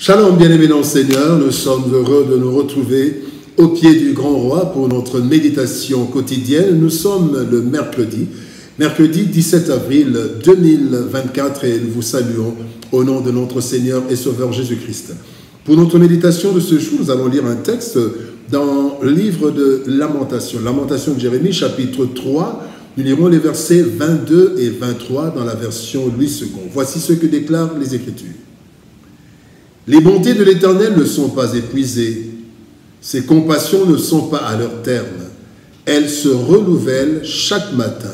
Shalom, bien-aimés dans le Seigneur, nous sommes heureux de nous retrouver au pied du Grand Roi pour notre méditation quotidienne. Nous sommes le mercredi 17 avril 2024 et nous vous saluons au nom de notre Seigneur et Sauveur Jésus-Christ. Pour notre méditation de ce jour, nous allons lire un texte dans le livre de Lamentation, Lamentation de Jérémie, chapitre 3. Nous lirons les versets 22 et 23 dans la version Louis II. Voici ce que déclarent les Écritures. Les bontés de l'Éternel ne sont pas épuisées, ses compassions ne sont pas à leur terme. Elles se renouvellent chaque matin.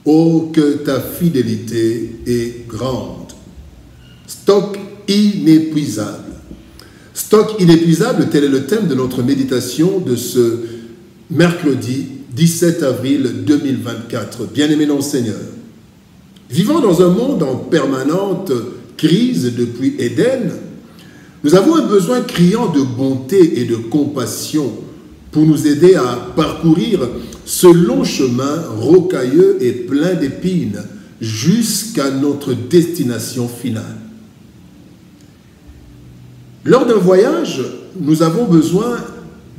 Oh, que ta fidélité est grande. Stock inépuisable. Stock inépuisable, tel est le thème de notre méditation de ce mercredi 17 avril 2024. Bien-aimés dans le Seigneur, vivant dans un monde en permanente crise depuis Éden, nous avons un besoin criant de bonté et de compassion pour nous aider à parcourir ce long chemin rocailleux et plein d'épines jusqu'à notre destination finale. Lors d'un voyage, nous avons besoin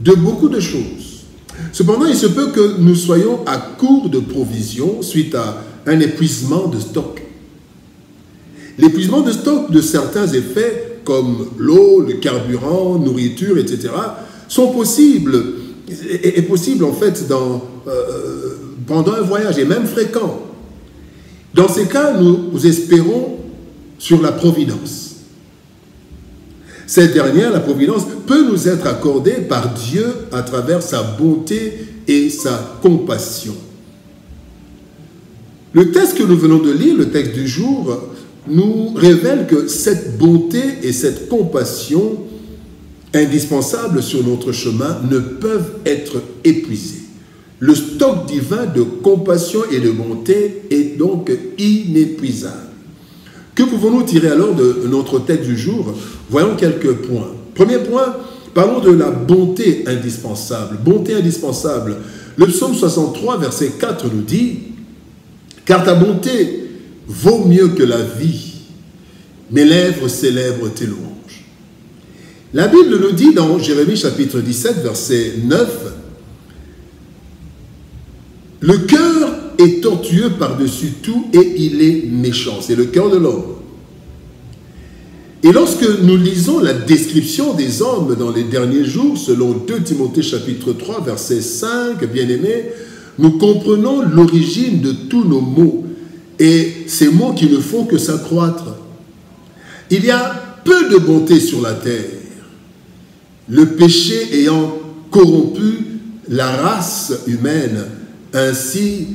de beaucoup de choses. Cependant, il se peut que nous soyons à court de provisions suite à un épuisement de stock. L'épuisement de stock de certains effets comme l'eau, le carburant, nourriture, etc., sont possibles, est possible en fait pendant un voyage, et même fréquent. Dans ces cas, nous espérons sur la providence. Cette dernière, la providence, peut nous être accordée par Dieu à travers sa bonté et sa compassion. Le texte que nous venons de lire, le texte du jour, nous révèle que cette bonté et cette compassion indispensables sur notre chemin ne peuvent être épuisées. Le stock divin de compassion et de bonté est donc inépuisable. Que pouvons-nous tirer alors de notre texte du jour? Voyons quelques points. Premier point, parlons de la bonté indispensable. Bonté indispensable. Le psaume 63, verset 4 nous dit « Car ta bonté vaut mieux que la vie, mes lèvres célèbrent tes louanges. » La Bible nous dit dans Jérémie chapitre 17, verset 9, « Le cœur est tortueux par-dessus tout et il est méchant. » C'est le cœur de l'homme. Et lorsque nous lisons la description des hommes dans les derniers jours, selon 2 Timothée chapitre 3, verset 5, bien-aimés, nous comprenons l'origine de tous nos maux. Et ces mots qui ne font que s'accroître. Il y a peu de bonté sur la terre. Le péché ayant corrompu la race humaine, ainsi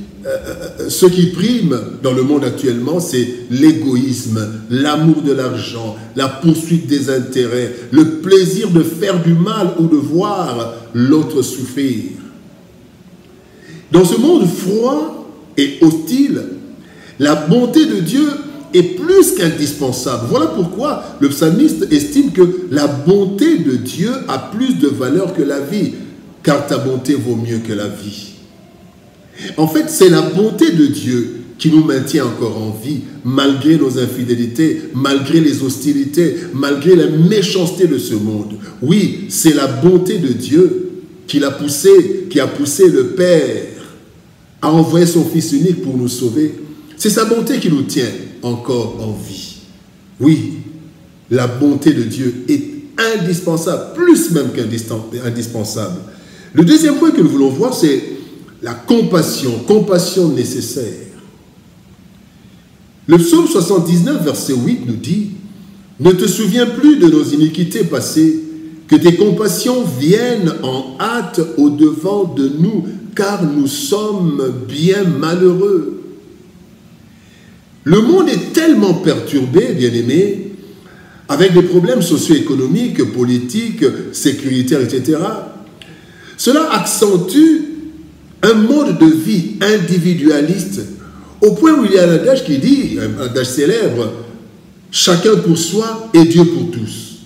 ce qui prime dans le monde actuellement, c'est l'égoïsme, l'amour de l'argent, la poursuite des intérêts, le plaisir de faire du mal ou de voir l'autre souffrir. Dans ce monde froid et hostile, la bonté de Dieu est plus qu'indispensable. Voilà pourquoi le psalmiste estime que la bonté de Dieu a plus de valeur que la vie, car ta bonté vaut mieux que la vie. En fait, c'est la bonté de Dieu qui nous maintient encore en vie, malgré nos infidélités, malgré les hostilités, malgré la méchanceté de ce monde. Oui, c'est la bonté de Dieu qui a poussé le Père à envoyer son Fils unique pour nous sauver. C'est sa bonté qui nous tient encore en vie. Oui, la bonté de Dieu est indispensable, plus même qu'indispensable. Le deuxième point que nous voulons voir, c'est la compassion nécessaire. Le psaume 79, verset 8 nous dit « Ne te souviens plus de nos iniquités passées, que tes compassions viennent en hâte au-devant de nous, car nous sommes bien malheureux. » Le monde est tellement perturbé, bien-aimés, avec des problèmes socio-économiques, politiques, sécuritaires, etc. Cela accentue un mode de vie individualiste, au point où il y a un adage qui dit, un adage célèbre, « Chacun pour soi et Dieu pour tous ».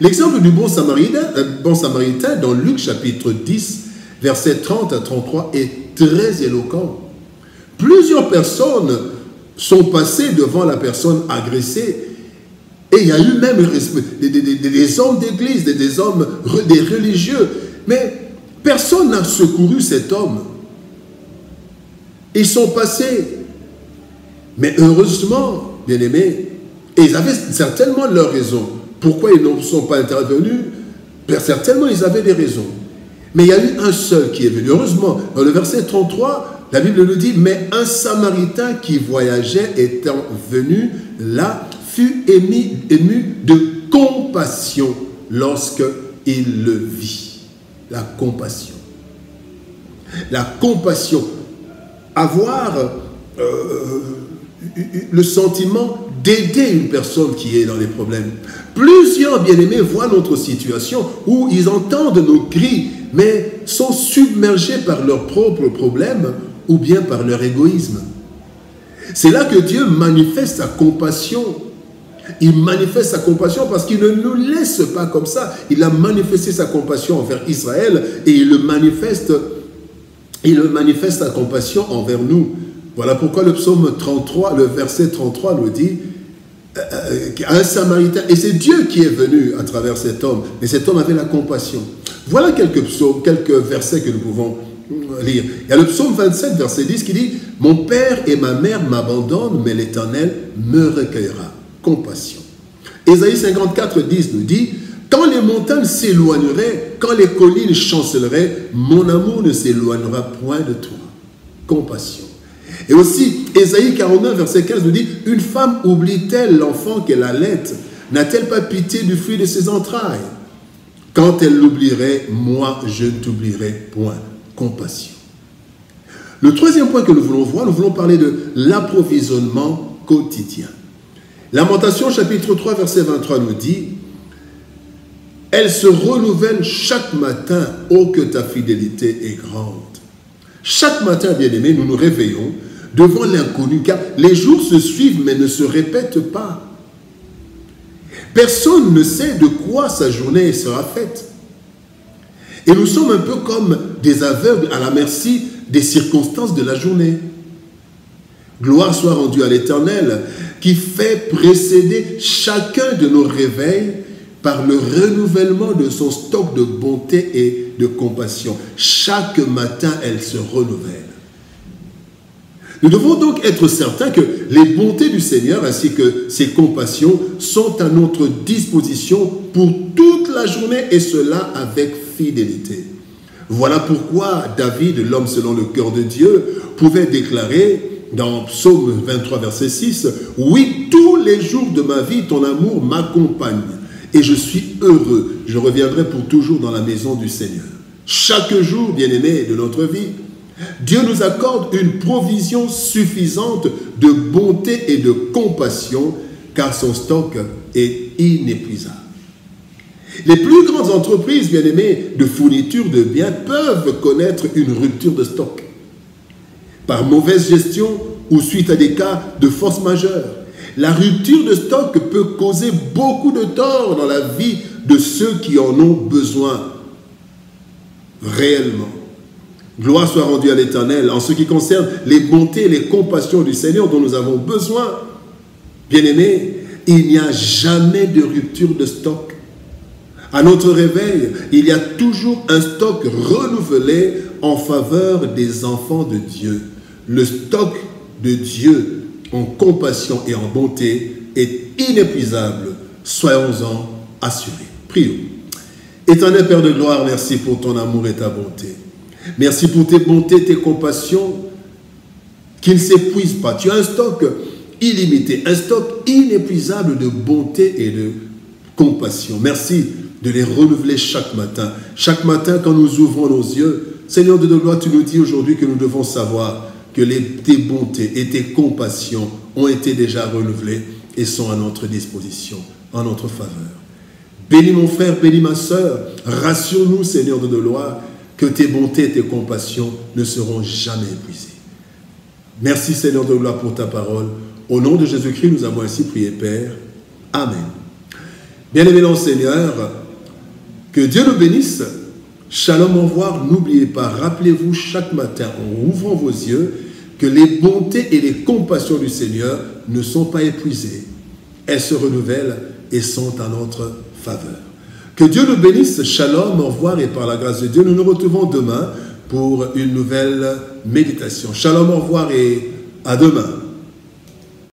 L'exemple du bon samaritain dans Luc chapitre 10, versets 30 à 33 est très éloquent. Plusieurs personnes sont passées devant la personne agressée Et il y a eu même des hommes d'église, des hommes, des religieux. Mais personne n'a secouru cet homme. Ils sont passés. Mais heureusement, bien-aimés, et ils avaient certainement leurs raisons. Pourquoi ils ne sont pas intervenus? Certainement, ils avaient des raisons. Mais il y a eu un seul qui est venu. Heureusement, dans le verset 33, la Bible nous dit, mais un Samaritain qui voyageait étant venu là, fut ému de compassion lorsqu'il le vit. La compassion. La compassion. Avoir le sentiment d'aider une personne qui est dans les problèmes. Plusieurs bien-aimés voient notre situation où ils entendent nos cris, mais sont submergés par leurs propres problèmes ou bien par leur égoïsme. C'est là que Dieu manifeste sa compassion. Il manifeste sa compassion parce qu'il ne nous laisse pas comme ça. Il a manifesté sa compassion envers Israël et il manifeste sa compassion envers nous. Voilà pourquoi le psaume 33, le verset 33 nous dit un Samaritain, et c'est Dieu qui est venu à travers cet homme, mais cet homme avait la compassion. Voilà quelques psaumes, quelques versets que nous pouvons lire. Il y a le psaume 27, verset 10 qui dit « Mon père et ma mère m'abandonnent, mais l'Éternel me recueillera. » Compassion. Ésaïe 54, 10 nous dit « Quand les montagnes s'éloigneraient, quand les collines chanceleraient, mon amour ne s'éloignera point de toi. » Compassion. Et aussi, Ésaïe 49, verset 15 nous dit « Une femme oublie-t-elle l'enfant qu'elle allaite? N'a-t-elle pas pitié du fruit de ses entrailles? Quand elle l'oublierait, moi je ne t'oublierai point. » Compassion. Le troisième point que nous voulons voir, nous voulons parler de l'approvisionnement quotidien. Lamentation chapitre 3, verset 23 nous dit « Elle se renouvelle chaque matin, ô que ta fidélité est grande. » Chaque matin, bien-aimés, nous nous réveillons devant l'inconnu, car les jours se suivent mais ne se répètent pas. Personne ne sait de quoi sa journée sera faite. Et nous sommes un peu comme des aveugles à la merci des circonstances de la journée. Gloire soit rendue à l'Éternel, qui fait précéder chacun de nos réveils par le renouvellement de son stock de bonté et de compassion. Chaque matin, elle se renouvelle. Nous devons donc être certains que les bontés du Seigneur ainsi que ses compassions sont à notre disposition pour toute la journée et cela avec fidélité. Voilà pourquoi David, l'homme selon le cœur de Dieu, pouvait déclarer dans Psaume 23, verset 6, « Oui, tous les jours de ma vie, ton amour m'accompagne et je suis heureux. Je reviendrai pour toujours dans la maison du Seigneur. » Chaque jour, bien-aimés, de notre vie, Dieu nous accorde une provision suffisante de bonté et de compassion, car son stock est inépuisable. Les plus grandes entreprises, bien-aimés, de fourniture de biens peuvent connaître une rupture de stock par mauvaise gestion ou suite à des cas de force majeure. La rupture de stock peut causer beaucoup de tort dans la vie de ceux qui en ont besoin réellement. Gloire soit rendue à l'Éternel en ce qui concerne les bontés et les compassions du Seigneur dont nous avons besoin. Bien-aimés, il n'y a jamais de rupture de stock. À notre réveil, il y a toujours un stock renouvelé en faveur des enfants de Dieu. Le stock de Dieu en compassion et en bonté est inépuisable. Soyons-en assurés. Prions. Éternel Père de gloire, merci pour ton amour et ta bonté. Merci pour tes bontés, tes compassions qui ne s'épuisent pas. Tu as un stock illimité, un stock inépuisable de bonté et de compassion. Merci de les renouveler chaque matin. Chaque matin, quand nous ouvrons nos yeux, Seigneur de gloire, tu nous dis aujourd'hui que nous devons savoir que tes bontés et tes compassions ont été déjà renouvelées et sont à notre disposition, en notre faveur. Bénis mon frère, bénis ma sœur. Rassure-nous, Seigneur de gloire, que tes bontés et tes compassions ne seront jamais épuisées. Merci, Seigneur de gloire, pour ta parole. Au nom de Jésus-Christ, nous avons ainsi prié, Père. Amen. Bien-aimés dans le Seigneur, que Dieu nous bénisse. Shalom, au revoir. N'oubliez pas, rappelez-vous chaque matin, en ouvrant vos yeux, que les bontés et les compassions du Seigneur ne sont pas épuisées. Elles se renouvellent et sont à notre faveur. Que Dieu nous bénisse. Shalom, au revoir, et par la grâce de Dieu, nous nous retrouvons demain pour une nouvelle méditation. Shalom, au revoir et à demain.